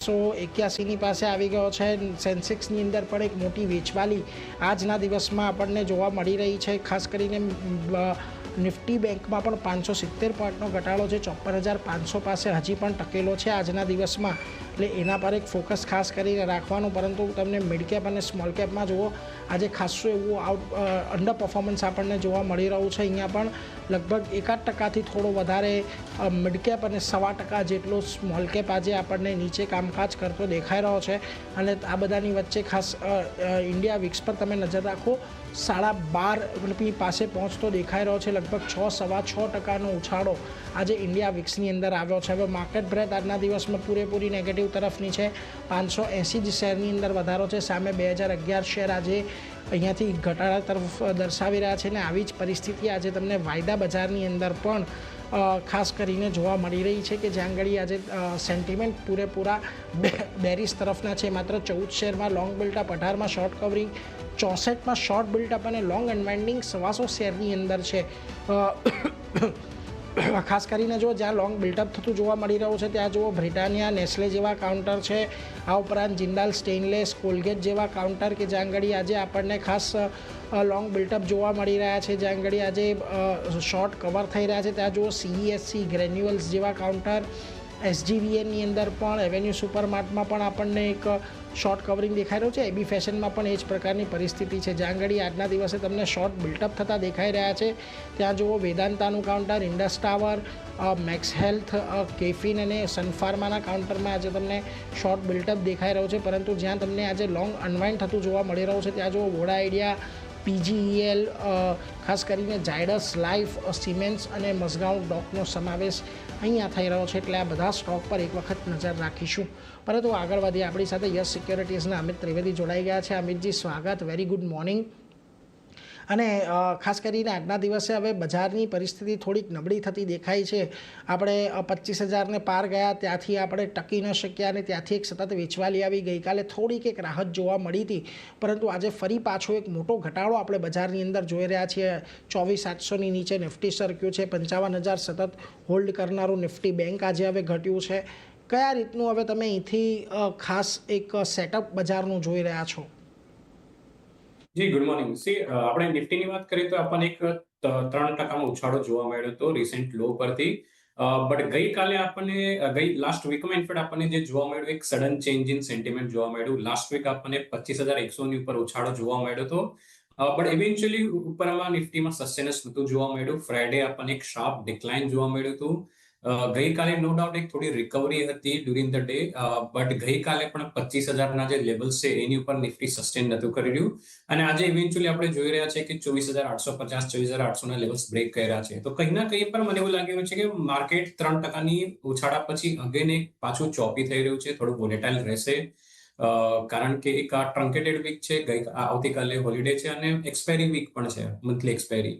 181ની પાસે આવી ગયો છે। સેન્સેક્સની અંદર પણ એક મોટી વેચવાલી આજના દિવસમાં આપણને જોવા મળી રહી છે। ખાસ કરીને નિફ્ટી બેંકમાં પણ 570 પોઈન્ટનો ઘટાડો છે। 54,500 પાસે હજી પણ ટકેલો છે આજના દિવસમાં, એટલે એના પર એક ફોકસ ખાસ કરીને રાખવાનું। પરંતુ તમને મિડ કેપ અને સ્મોલ કેપમાં જુઓ, આજે ખાસું એવું અંડર પરફોર્મન્સ આપણને જોવા મળી રહ્યું છે। અહીંયા પણ લગભગ 1% થોડો વધારે મિડ કેપ અને 1.25% જેટલો સ્મોલ કેપ આજે આપણને નીચે કામકાજ કરતો દેખાઈ રહ્યો છે। અને આ બધાની વચ્ચે ખાસ ઇન્ડિયા વિક્સ પર તમે નજર રાખો, 12.5 પાસે પહોંચતો દેખાઈ રહ્યો છે। લગભગ 6-6.25% ઉછાળો આજે ઇન્ડિયા વિક્સની અંદર આવ્યો છે। હવે માર્કેટ બ્રેથ આજના દિવસમાં પૂરેપૂરી નેગેટિવ તરફની છે। 580 જ શેરની અંદર વધારો છે, સામે 2011 શેર આજે અહીંયાથી ઘટાડા તરફ દર્શાવી રહ્યા છે। અને આવી જ પરિસ્થિતિ આજે તમને વાયદા બજારની અંદર પણ ખાસ કરીને જોવા મળી રહી છે, કે જ્યાં આગળ આજે સેન્ટિમેન્ટ પૂરેપૂરા બેરીસ તરફના છે। માત્ર 14 શેરમાં લોંગ બિલ્ટઅપ, 18માં શોર્ટ કવરિંગ, 64માં શોર્ટ બિલ્ટઅપ અને લોંગ અનવાઇન્ડિંગ 125 શેરની અંદર છે। ખાસ કરીને જો જ્યાં લોંગ બિલ્ટઅપ થતું જોવા મળી રહ્યું છે ત્યાં જુઓ બ્રિટાનિયા, નેસ્લે જેવા કાઉન્ટર છે। આ ઉપરાંત જિંદાલ સ્ટેનલેસ, કોલગેટ જેવા કાઉન્ટર કે જ્યાં આગળ આજે આપણને ખાસ લોંગ બિલ્ટઅપ જોવા મળી રહ્યા છે, જ્યાં આગળ આજે શોર્ટ કવર થઈ રહ્યા છે। ત્યાં જુઓ CESC, ગ્રેન્યુઅલ્સ જેવા કાઉન્ટર, SGVNની અંદર પણ, એવેન્યુ સુપરમાર્ટમાં પણ આપણને એક શોર્ટ કવરિંગ દેખાઈ રહ્યું છે। એબી ફેશનમાં પણ એ જ પ્રકારની પરિસ્થિતિ છે, જ્યાં આગળ આજના દિવસે તમને શોર્ટ બિલ્ટઅપ થતા દેખાઈ રહ્યા છે। ત્યાં જુઓ વેદાંતાનું counter, Indus Tower, Max Health, કેફિન અને સનફાર્માના કાઉન્ટરમાં આજે તમને શોર્ટ બિલ્ટઅપ દેખાઈ રહ્યું છે। પરંતુ જ્યાં તમને આજે લોંગ અનવાઇન્ડ થતું જોવા મળી રહ્યું છે ત્યાં જુઓ વોડા આઈડિયા, PGEL, ખાસ કરીને ઝાયડસ લાઈફ, સિમેન્સ અને મઝગાઉં ડોકનો સમાવેશ અહીંયા થઈ રહ્યો છે। એટલે આ બધા સ્ટોક પર એક વખત નજર રાખીશું। પરંતુ આગળ વધીએ, આપણી સાથે યસ સિક્યોરિટીઝના અમિત ત્રિવેદી જોડાઈ ગયા છે। અમિતજી, સ્વાગત, વેરી ગુડ મોર્નિંગ। અને ખાસ કરીને આજના દિવસે હવે બજારની પરિસ્થિતિ થોડીક નબળી થતી દેખાય છે। આપણે 25,000ને પાર ગયા, ત્યાંથી આપણે ટકી ન શક્યા અને ત્યાંથી એક સતત વેચવાલી આવી। ગઈકાલે થોડીક એક રાહત જોવા મળી હતી, પરંતુ આજે ફરી પાછો એક મોટો ઘટાડો આપણે બજારની અંદર જોઈ રહ્યા છીએ। 24,700ની નીચે નિફ્ટી સરક્યું છે। 55,000 સતત હોલ્ડ કરનારું નિફ્ટી બેંક આજે હવે ઘટ્યું છે। કયા રીતનું હવે તમે અહીંથી ખાસ એક સેટઅપ બજારનું જોઈ રહ્યા છો? જી ગુડ મોર્નિંગ। આપણે નિફ્ટીની વાત કરીએ તો આપણને એક 3% ઉછાળો જોવા મળ્યો હતો રિસેન્ટ લો પરથી। બટ ગઈકાલે આપણને લાસ્ટ વીકમાં ઇનફેક્ટ આપણને જે જોવા મળ્યું એક સડન ચેન્જ ઇન સેન્ટિમેન્ટ જોવા મળ્યું। લાસ્ટ વીક આપણને 25,100ની ઉપર ઉછાળો જોવા મળ્યો હતો, બટ ઇવેન્ચ્યુઅલી ઉપરમાં નિફ્ટીમાં સસ્ટેનન્સ નહોતું જોવા મળ્યું। ફ્રાઈડે આપણને એક શાર્પ ડિક્લાઇન જોવા મળ્યું હતું। ગઈકાલે નો ડાઉટ એક થોડી રિકવરી હતી ડ્યુરિંગ ધ ડે, બટ ગઈકાલે પણ 25,000ના જે લેવલ્સ છે એની ઉપર નિફ્ટી સસ્ટેન નહોતું કરી રહ્યું। અને આજે ઇવેન્ચ્યુઅલી આપણે જોઈ રહ્યા છીએ કે 24,850, 24,800ના લેવલ્સ બ્રેક કર્યા છે। તો કંઈ ના કંઈ પર મને એવું લાગી રહ્યું છે કે માર્કેટ 3%ની ઉછાળા પછી અગેન એક પાછું ચોપી થઈ રહ્યું છે, થોડું વોલેટાઇલ રહેશે, કારણ કે એક આ ટ્રંકેટેડ વીક છે, આવતીકાલે હોલિડે છે અને એક્સપાયરી વીક પણ છે, મંથલી એક્સપાયરી,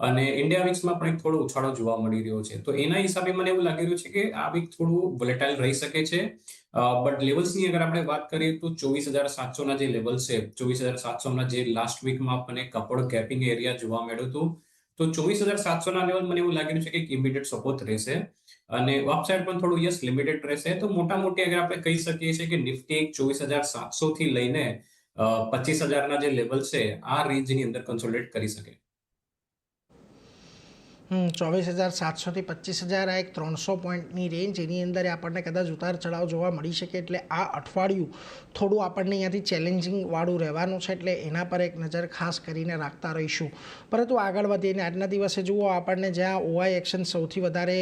અને ઇન્ડિયા વીક્સમાં પણ એક થોડો ઉછાળો જોવા મળી રહ્યો છે। તો એના હિસાબે મને એવું લાગી રહ્યું છે કે આ વીક થોડું વોલેટાઇલ રહી શકે છે। બટ લેવલ્સની અગર આપણે વાત કરીએ તો 24,700ના જે લેવલ છે, 24,700ના જે લાસ્ટ વીકમાં આપણને કપડ કેપિંગ એરિયા જોવા મળ્યું હતું, તો 24,700ના લેવલ મને એવું લાગી રહ્યું છે કે એક ઇમિડિયેટ સપોર્ટ રહેશે અને અપસાઇડ પણ થોડું યસ લિમિટેડ રહેશે। તો મોટા મોટી અગર આપણે કહી શકીએ છીએ કે નિફ્ટી 24,700 થી લઈને 25,000ના જે લેવલ છે આ રેન્જની અંદર કન્સોલિડેટ કરી શકે। 24,700થી 25,000 આ એક 300 પોઈન્ટની રેન્જ, એની અંદર આપણને કદાચ ઉતાર ચઢાવ જોવા મળી શકે। એટલે આ અઠવાડિયું થોડું આપણને અહીંયાથી ચેલેન્જિંગ વાળું રહેવાનું છે, એટલે એના પર એક નજર ખાસ કરીને રાખતા રહીશું। પરંતુ આગળ વધીને આજના દિવસે જુઓ, આપણને જ્યાં OI એક્શન સૌથી વધારે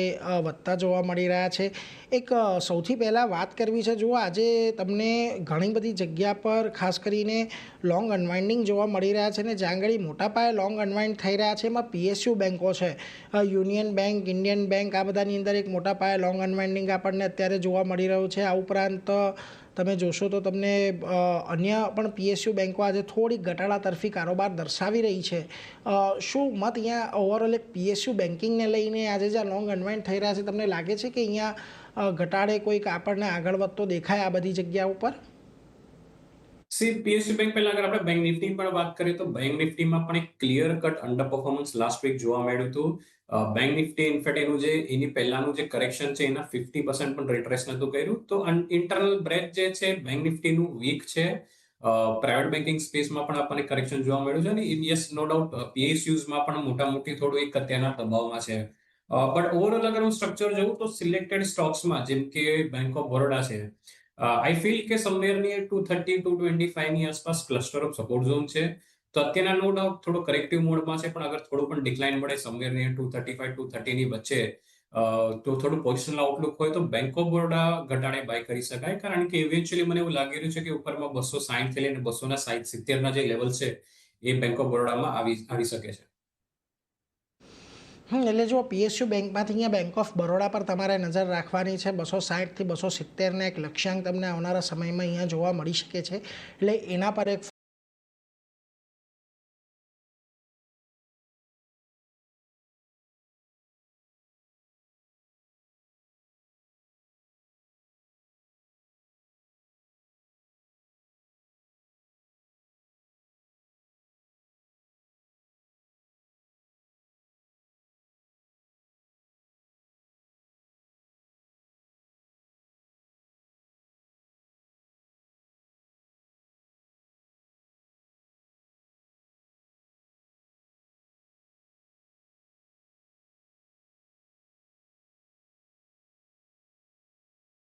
વધતા જોવા મળી રહ્યા છે, એક સૌથી પહેલાં વાત કરવી છે, જુઓ આજે તમને ઘણી બધી જગ્યા પર ખાસ કરીને લોંગ અનવાઇન્ડિંગ જોવા મળી રહ્યા છે, ને જ્યાં આગળ મોટા પાયે લોંગ અનવાઇન્ડ થઈ રહ્યા છે એમાં PSU બેન્કો છે, યુનિયન બેંક, ઇન્ડિયન બેંક, આ બધાની અંદર એક મોટા પાયે લોંગ અનવાઇન્ડિંગ આપણને અત્યારે જોવા મળી રહ્યું છે। આ ઉપરાંત તમે જોશો તો તમને અન્ય પણ PSU બેન્કો આજે થોડીક ઘટાડા તરફી કારોબાર દર્શાવી રહી છે। શું મત અહીંયા ઓવરઓલ એક PSU બેન્કિંગને લઈને આજે જ્યાં લોંગ અનવાઇન્ડ થઈ રહ્યા છે, તમને લાગે છે કે અહીંયા ઘટાડે કોઈક આપણને આગળ વધતો દેખાય આ બધી જગ્યા ઉપર? PSU બેંક પહેલા અગર આપણે બેંક નિફ્ટી પર વાત કરીએ તો બેંક નિફ્ટીમાં પણ એક clear cut underperformance last week જોવા મળ્યું હતું। બેંક નિફ્ટી ઇનફેક્ટ એનું જે એની પહેલાનું જે કરેક્શન છે એના 50% પણ રિટ્રેસ નતું કર્યું. તો ઇન્ટરનલ બ્રેથ જે છે બેંક નિફ્ટીનું વીક છે. પ્રાઇવેટ બેન્કિંગ સ્પેસમાં પણ આપણને કરેક્શન જોવા મળ્યું છે અને યસ નો ડાઉટ પીએસયુઝમાં પણ મોટી થોડું એક અત્યારના દબાવમાં છે. બટ ઓવરઓલ અગર હું સ્ટ્રક્ચર જોઉં તો સિલેક્ટેડ સ્ટોક્સમાં જેમ કે બેંક ઓફ બરોડા છે, આઈ ફીલ કે સમવેર નિયર 230 225 ની આસપાસ ક્લસ્ટર ઓફ સપોર્ટ ઝોન છે. તો અત્યારના નો ડાઉટ થોડો કરેક્ટિવ મોડમાં છે, પણ અગર થોડું પણ ડિક્લાઇન મળે સમવેર નિયર 235 230 ની વચ્ચે, તો થોડું પોઝિશનલ આઉટલુક હોય તો બેંક ઓફ બરોડા ઘટાડે બાય કરી શકાય, કારણ કે ઇવેન્ચ્યુઅલી મને એવું લાગી રહ્યું છે કે ઉપરમાં 260 થી લઈને 260 70 ના જે લેવલ છે એ બેંક ઓફ બરોડામાં આવી શકે છે. એટલે જો પીએસયુ બેંકમાંથી અહીંયા બેંક ઓફ બરોડા પર તમારે નજર રાખવાની છે. 260 થી 270 એક લક્ષ્યાંક તમને આવનારા સમયમાં અહીંયા જોવા મળી શકે છે. એટલે એના પર એક